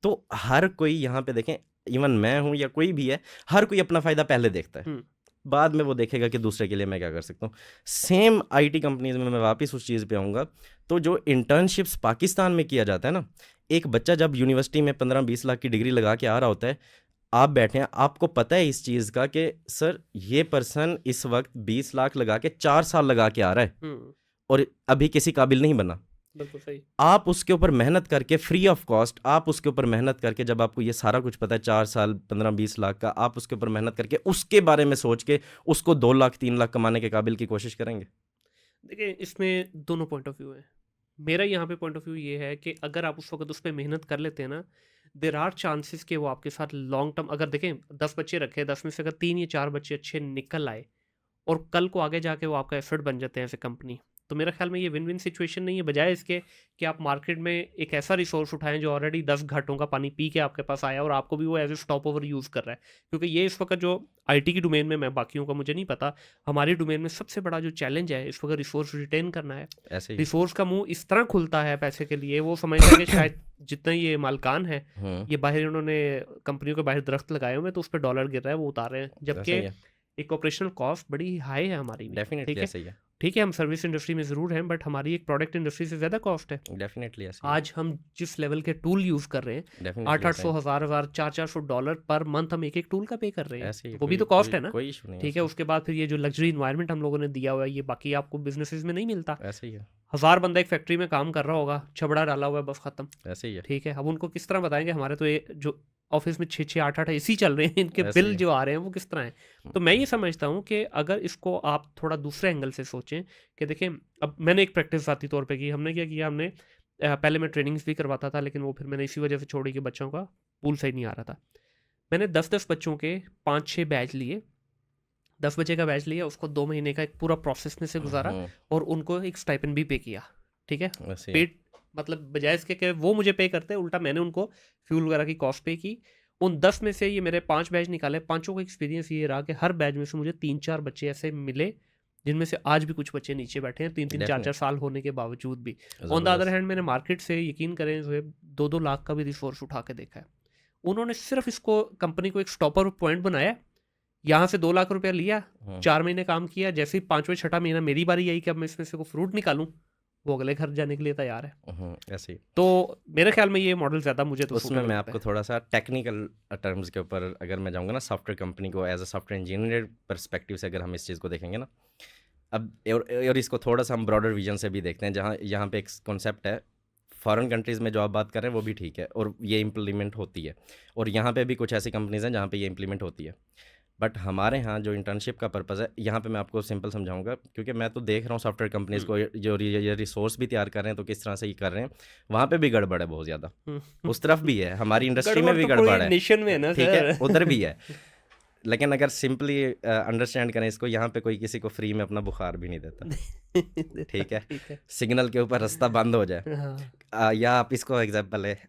तो हर कोई यहाँ पे देखें, इवन मैं हूँ या कोई भी है, हर कोई अपना फ़ायदा पहले देखता है, बाद में वो देखेगा कि दूसरे के लिए मैं क्या कर सकता हूँ। सेम आईटी कंपनीज में मैं वापस उस चीज़ पे आऊँगा, तो जो इंटर्नशिप्स पाकिस्तान में किया जाता है ना, एक बच्चा जब यूनिवर्सिटी में 15-20 लाख की डिग्री लगा के आ रहा होता है, आप बैठे हैं, आपको पता है इस चीज़ का कि सर ये पर्सन इस वक्त 20 लाख लगा के 4 साल लगा के आ रहा है और अभी किसी काबिल नहीं बना। बिल्कुल सही। आप उसके ऊपर मेहनत करके फ्री ऑफ कॉस्ट, आप उसके ऊपर मेहनत करके, जब आपको ये सारा कुछ पता है 4 साल 15-20 लाख का, आप उसके ऊपर मेहनत करके उसके बारे में सोच के उसको 2 लाख 3 लाख कमाने के काबिल की कोशिश करेंगे। देखिए, इसमें दोनों पॉइंट ऑफ व्यू है। मेरा यहाँ पे पॉइंट ऑफ व्यू ये है कि अगर आप उस वक्त उस पर मेहनत कर लेते हैं ना, देर आर चांसेस कि वो आपके साथ लॉन्ग टर्म, अगर देखें 10 बच्चे रखे, 10 में से अगर 3 या 4 बच्चे अच्छे निकल आए और कल को आगे जाके वो आपका एसेट बन जाते हैं एज ए कंपनी, तो मेरा ख्याल में ये विन विन सिचुएशन नहीं है। बजाय इसके कि आप मार्केट में एक ऐसा रिसोर्स उठाएं जो ऑलरेडी 10 घाटों का पानी पी के आपके पास आया और आपको भी वो as a stopover use कर रहा है। क्योंकि ये इस वक्त जो आईटी की डोमेन में, मैं बाकियों का मुझे नहीं पता, हमारी डोमेन में सबसे बड़ा जो चैलेंज है इस वक्त रिसोर्स रिटेन करना है। ऐसे ही रिसोर्स का मुंह इस तरह खुलता है पैसे के लिए, वो समझता है कि शायद जितना ये मालकान है, ये बाहर इन्होंने कंपनियों के बाहर दरख्त लगाए हुए हैं तो उस पर डॉलर गिर रहा है, वो उतार रहे हैं, ऐसे जबकि ही है, एक ऑपरेशनल कॉस्ट बड़ी हाई है हमारी भी। डेफिनेटली ठीक है, ऐसे ही है, ठीक है, हम सर्विस इंडस्ट्री में ज़रूर हैं, बट हमारी एक प्रोडक्ट इंडस्ट्री से ज़्यादा कॉस्ट है। डेफिनेटली ऐसे ही है, आज हम जिस लेवल के टूल यूज़ कर रहे हैं, डेफिनेटली ऐसा 800 है, हज़ार हज़ार 400 डॉलर पर मंथ हम एक एक टूल का पे कर रहे हैं, ऐसे ही है, वो भी कोई तो कॉस्ट कोई है ना। कोई इशू नहीं है ठीक है, उसमें, उसके बाद फिर ये जो लग्जरी इन्वायरमेंट हम लोगों ने दिया हुआ है, ये बाकी आपको बिजनेसेस में नहीं मिलता। ऐसे ही है, 1000 बंदा एक फैक्ट्री में काम कर रहा होगा, छबड़ा डाला हुआ है, बस खत्म। ऐसे ही है, ठीक है, अब उनको किस तरह बताएंगे, हमारे तो ये जो ऑफिस में 6-6 8-8 एसी चल रहे हैं, इनके ऐसे ही बिल है, जो आ रहे हैं वो किस तरह हैं। तो मैं ये समझता हूँ कि अगर इसको आप थोड़ा दूसरे एंगल से सोचें कि देखें, अब मैंने एक प्रैक्टिस ज़ाती तौर पे की, हमने क्या किया, हमने पहले मैं ट्रेनिंग्स भी करवाता था, लेकिन वो फिर मैंने इसी वजह से छोड़ी कि बच्चों का पूल सही नहीं आ रहा था। मैंने 10-10 बच्चों के 5-6 बैच लिए, 10 बच्चे का बैच लिया, उसको 2 महीने का एक पूरा प्रोसेस में से गुजारा और उनको एक स्टाइपेंड भी पे किया। ठीक है, ऐसे ही है, पेड, मतलब बजाय इसके कि वो मुझे पे करते, उल्टा मैंने उनको फ्यूल वगैरह की कॉस्ट पे की। उन 10 में से ये मेरे 5 बैच निकाले, पांचों का एक्सपीरियंस ये रहा कि हर बैच में से मुझे 3-4 बच्चे ऐसे मिले जिनमें से आज भी कुछ बच्चे नीचे बैठे हैं 3-3 4-4 डेफिनेट साल होने के बावजूद भी। ऑन द अदर ज़बरदस्त, हैंड मैंने मार्केट से, यकीन करें, जो है 2-2 लाख का भी रिसोर्स उठा के देखा है। उन्होंने सिर्फ इसको कंपनी को एक स्टॉपर पॉइंट बनाया, यहाँ से 2 लाख रुपया लिया, 4 महीने काम किया, जैसे ही 5वां 6ठा महीना मेरी बारी आई कि अब मैं इसमें से को फ्रूट निकालूं, वो अगले घर जाने के लिए तैयार है। ऐसे ही। तो मेरे ख्याल में ये मॉडल ज़्यादा मुझे तो उसमें सूटेबल मैं लगता आपको है। थोड़ा सा टेक्निकल टर्म्स के ऊपर अगर मैं जाऊंगा ना, सॉफ्टवेयर कंपनी को as a software engineer perspective से अगर हम इस चीज़ को देखेंगे ना, अब और इसको थोड़ा सा हम ब्रॉडर विजन से भी देखते हैं, जहाँ यहाँ पे एक कॉन्सेप्ट है, फॉरेन कंट्रीज़ में जो आप बात कर रहे हैं वो भी ठीक है और ये इम्प्लीमेंट होती है, और यहाँ पे भी कुछ ऐसी कंपनीज़ हैं जहाँ पे ये इम्प्लीमेंट होती है, बट हमारे यहाँ जो इंटर्नशिप का पर्पज़ है, यहाँ पे मैं आपको सिंपल समझाऊंगा, क्योंकि मैं तो देख रहा हूँ सॉफ्टवेयर कंपनीज़ को जो ये रिसोर्स भी तैयार कर रहे हैं तो किस तरह से ये कर रहे हैं, वहाँ पे भी गड़बड़ है बहुत ज़्यादा, उस तरफ भी है, हमारी इंडस्ट्री में गड़बड़ भी तो पूरी गड़बड़ है, नेशन में है ना ठीक है, सर। उधर भी है। लेकिन अगर सिंपली अंडरस्टैंड करें इसको, यहाँ पे कोई किसी को फ्री में अपना बुखार भी नहीं देता, ठीक है, ठीक है, सिग्नल के ऊपर रास्ता बंद हो जाए, हाँ, या आप इसको एग्जाम्पल है,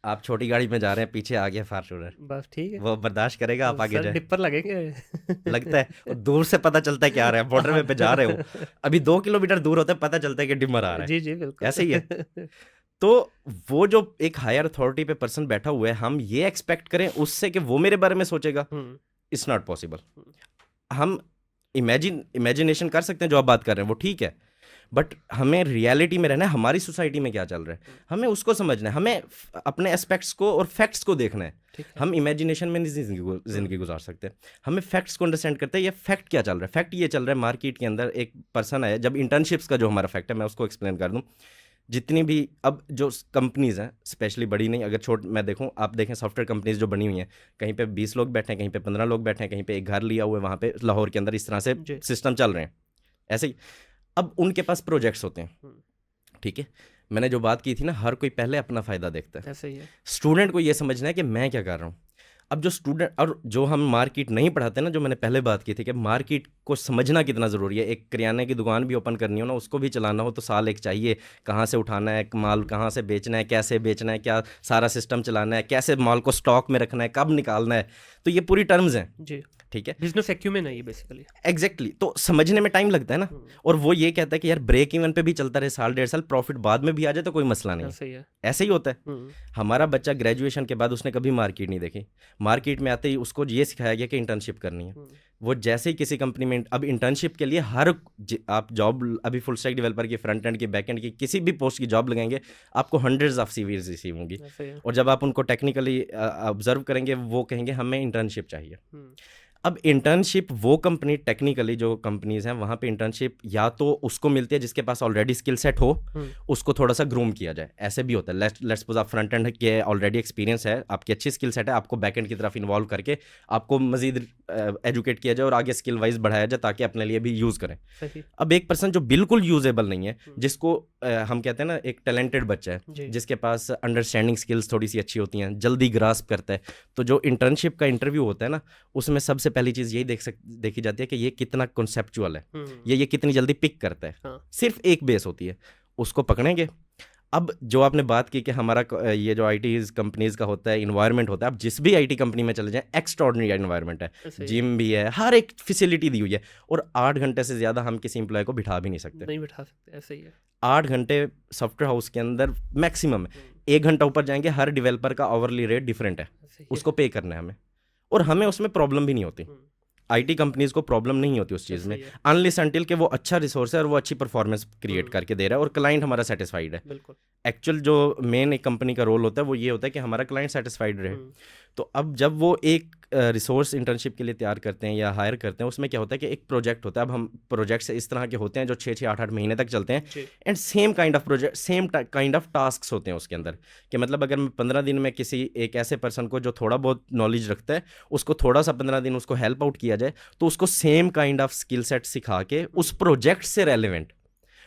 आप छोटी गाड़ी में जा रहे हैं, पीछे आ गया फार्चूनर, बस ठीक है, वो बर्दाश्त करेगा आप आगे सर जाए? डिपर लगेंगे। लगता है, और दूर से पता चलता है क्या आ रहा है, बॉर्डर में पे जा रहे हो, अभी 2 किलोमीटर दूर होता है पता चलता है कि डिमर आ रहा जी है, जी बिल्कुल। ऐसे ही है। तो वो जो एक हायर अथॉरिटी पे पर्सन बैठा हुआ है, हम ये एक्सपेक्ट करें उससे कि वो मेरे बारे में सोचेगा, इट्स नॉट पॉसिबल। हम इमेजिनेशन कर सकते हैं, जो आप बात कर रहे हैं वो ठीक है, बट हमें रियलिटी में रहना है, हमारी सोसाइटी में क्या चल रहा है हमें उसको समझना है, हमें अपने एस्पेक्ट्स को और फैक्ट्स को देखना है। ठीक है, हम इमेजिनेशन में नहीं जिंदगी गुजार सकते, हमें फैक्ट्स को अंडरस्टैंड करते हैं, ये फैक्ट क्या चल रहा है। फैक्ट ये चल रहा है, मार्केट के अंदर एक पर्सन है, जब इंटर्नशिप्स का जो हमारा फैक्ट है, मैं उसको एक्सप्लेन कर दूं, जितनी भी अब जो कंपनीज़ हैं, स्पेशली बड़ी नहीं, अगर छोट मैं देखूं, आप देखें सॉफ्टवेयर कंपनीज जो बनी हुई हैं, कहीं पे 20 लोग बैठे हैं, कहीं पे 15 लोग बैठे हैं, कहीं पे एक घर लिया हुआ है, वहाँ पे लाहौर के अंदर इस तरह से जी, सिस्टम चल रहे हैं, ऐसे ही। अब उनके पास प्रोजेक्ट्स होते हैं, ठीक है, मैंने जो बात की थी ना, हर कोई पहले अपना फ़ायदा देखता है, ऐसे ही है। स्टूडेंट को ये समझना है कि मैं क्या कर रहा हूँ। अब जो स्टूडेंट, और जो हम मार्केट नहीं पढ़ाते ना, जो मैंने पहले बात की थी कि मार्केट को समझना कितना ज़रूरी है, एक किराने की दुकान भी ओपन करनी हो ना, उसको भी चलाना हो तो साल एक चाहिए, कहाँ से उठाना है माल, कहाँ से बेचना है, कैसे बेचना है, क्या सारा सिस्टम चलाना है, कैसे माल को स्टॉक में रखना है, कब निकालना है, तो ये पूरी टर्म्स हैं। जी, ठीक है, बिजनेस एक्यूमेन है ये बेसिकली। एग्जैक्टली तो समझने में टाइम लगता है ना। और वो ये कहता है कि यार ब्रेक इवन पे भी चलता रहे साल डेढ़ साल, प्रॉफिट बाद में भी आ जाए तो कोई मसला नहीं है। सही है। ऐसे ही होता है। हमारा बच्चा ग्रेजुएशन के बाद उसने कभी मार्केट नहीं देखी, मार्केट में आते ही उसको ये सिखाया गया कि इंटर्नशिप करनी है। वो जैसे ही किसी कंपनी में, अब इंटर्नशिप के लिए आप जॉब अभी फुल स्टैक डेवलपर की, फ्रंट एंड की, बैक एंड की, किसी भी पोस्ट की जॉब लगाएंगे आपको हंड्रेड्स ऑफ सीवीज रिसीव होंगी। और जब आप उनको टेक्निकली ऑब्जर्व करेंगे वो कहेंगे हमें इंटर्नशिप चाहिए। अब इंटर्नशिप वो कंपनी, टेक्निकली जो कंपनीज हैं वहाँ पे इंटर्नशिप या तो उसको मिलती है जिसके पास ऑलरेडी स्किल सेट हो, उसको थोड़ा सा ग्रूम किया जाए। ऐसे भी होता है, लेट्स सपोज आप फ्रंट एंड के ऑलरेडी एक्सपीरियंस है, आपकी अच्छी स्किल सेट है, आपको बैक एंड की तरफ इन्वॉल्व करके आपको मजीद एजुकेट किया जाए और आगे स्किल वाइज बढ़ाया जाए ताकि अपने लिए भी यूज़ करें। अब एक पर्सन जो बिल्कुल यूजेबल नहीं है, जिसको हम कहते हैं ना एक टैलेंटेड बच्चा है जिसके पास अंडरस्टैंडिंग स्किल्स थोड़ी सी अच्छी होती हैं, जल्दी ग्रास्प करता है, तो जो इंटर्नशिप का इंटरव्यू होता है ना, उसमें सबसे पहली चीज़ यही देखी जाती है कि ये कितना कॉन्सेप्चुअल है, ये कितनी जल्दी पिक करता है। सिर्फ एक बेस होती है, उसको पकड़ेंगे। अब जो आपने बात की कि हमारा ये जो आईटी कंपनीज का होता है, इन्वायरमेंट होता है, आप जिस भी आईटी कंपनी में चले जाएं एक्स्ट्रॉर्डिनरी इन्वायरमेंट है, जिम भी है, हर एक फैसिलिटी दी हुई है, और 8 घंटे से ज़्यादा हम किसी एम्प्लॉय को बिठा भी नहीं सकते। ऐसे ही है। 8 घंटे सॉफ्टवेयर हाउस के अंदर मैक्सिमम है। 1 घंटा ऊपर जाएंगे, हर डेवलपर का आवरली रेट डिफरेंट है, उसको पे करना है हमें, और हमें उसमें प्रॉब्लम भी नहीं होती। आईटी कंपनीज को प्रॉब्लम नहीं होती उस चीज़ में, अनलेस अनटिल के वो अच्छा रिसोर्स है और वो अच्छी परफॉर्मेंस क्रिएट करके दे रहा है और क्लाइंट हमारा सेटिस्फाइड है। एक्चुअल जो मेन एक कंपनी का रोल होता है वो ये होता है कि हमारा क्लाइंट सेटिस्फाइड रहे। तो अब जब वो एक रिसोर्स इंटर्नशिप के लिए तैयार करते हैं या हायर करते हैं, उसमें क्या होता है कि एक प्रोजेक्ट होता है। अब हम प्रोजेक्ट्स इस तरह के होते हैं जो 6-6, 8-8 महीने तक चलते हैं, and same kind of project, same kind of tasks होते हैं उसके अंदर। कि मतलब अगर मैं 15 दिन में किसी एक ऐसे पर्सन को जो थोड़ा बहुत नॉलेज रखता है, उसको थोड़ा सा 15 दिन उसको हेल्प आउट किया जाए, तो उसको same kind of skill set सिखा के उस प्रोजेक्ट से relevant,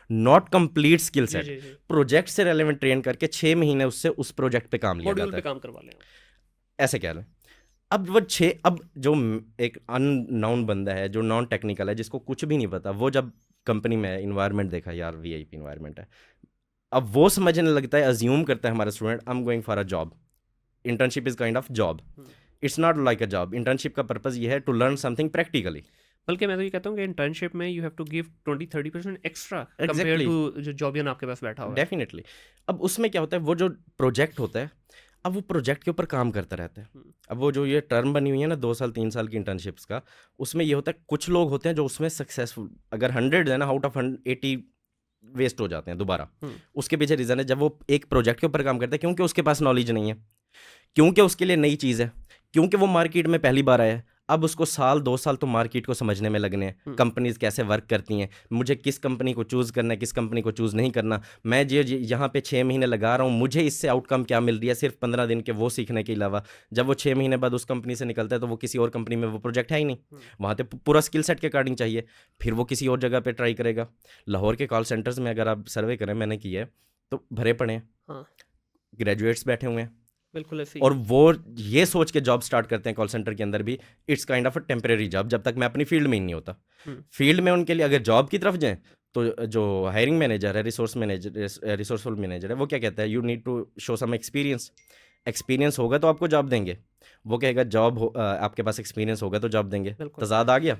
not complete skill set, project से रेलेवेंट ट्रेन करके 6 महीने उससे उस प्रोजेक्ट पे काम लिया जाता है, काम करवा लें, ऐसे कह लें। अब जो एक अननाउन बंदा है, जो नॉन टेक्निकल है, जिसको कुछ भी नहीं पता, वो जब कंपनी में इन्वायरमेंट देखा, यार वीआईपी इन्वायरमेंट है, अब वो समझने लगता है, अज्यूम करता है हमारा student, I am going for a job, internship is kind of job, it's not like a job. Internship का पर्पज ये है टू लर्न समथिंग प्रैक्टिकली। बल्कि मैं तो ये कहता हूँ कि इंटर्नशिप में you have to give 20-30% extra compare to जो जॉबियन आपके पास बैठा हुआ है। डेफिनेटली। अब उसमें क्या होता है, वो जो प्रोजेक्ट होता है, अब वो प्रोजेक्ट के ऊपर काम करता रहता है। अब वो जो ये टर्म बनी हुई है ना 2 साल 3 साल की इंटर्नशिप्स का, उसमें ये होता है कुछ लोग होते हैं जो उसमें सक्सेसफुल, अगर 100 है ना, आउट ऑफ 80 वेस्ट हो जाते हैं दोबारा। उसके पीछे रीज़न है, जब वो एक प्रोजेक्ट के ऊपर काम करता है, क्योंकि उसके पास नॉलेज नहीं है, क्योंकि उसके लिए नई चीज़ है, क्योंकि वो मार्केट में पहली बार आया है। अब उसको 1-2 साल तो मार्केट को समझने में लगने हैं, कंपनीज कैसे वर्क करती हैं, मुझे किस कंपनी को चूज़ करना है, किस कंपनी को चूज़ नहीं करना, मैं यहाँ पे 6 महीने लगा रहा हूँ, मुझे इससे आउटकम क्या मिल रही है, सिर्फ 15 दिन के वो सीखने के अलावा। जब वो 6 महीने बाद उस कंपनी से निकलता है तो वो किसी और कंपनी में वो प्रोजेक्ट है ही नहीं, वहाँ पे पूरा स्किल सेट के अकॉर्डिंग चाहिए, फिर वो किसी और जगह पर ट्राई करेगा। लाहौर के कॉल सेंटर्स में अगर आप सर्वे करें, मैंने किया है, तो भरे पड़े हैं, ग्रेजुएट्स बैठे हुए हैं, बिल्कुल ऐसे। और वो ये सोच के जॉब स्टार्ट करते हैं कॉल सेंटर के अंदर भी, it's kind of a temporary job, जब तक मैं अपनी फील्ड में ही नहीं होता। फील्ड में उनके लिए अगर जॉब की तरफ जाएं तो जो हायरिंग मैनेजर है, रिसोर्सफुल मैनेजर है, वो क्या कहता है, you need to show some experience होगा तो आपको जॉब देंगे। वो कहेगा आपके पास एक्सपीरियंस होगा तो जॉब देंगे। तजाद आ गया।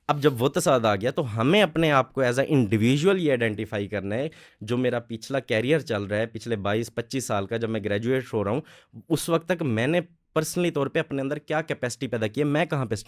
अब जब वो तसाद आ गया तो हमें अपने आप को एज अ इंडिविजुअल ये आइडेंटिफाई करना है, जो मेरा पिछला कैरियर चल रहा है, पिछले 22-25 साल का, जब मैं ग्रेजुएट हो रहा हूँ, उस वक्त तक मैंने पर्सनली तौर पे अपने अंदर क्या कैपेसिटी पैदा की है, मैं कहाँ पे स्टैंड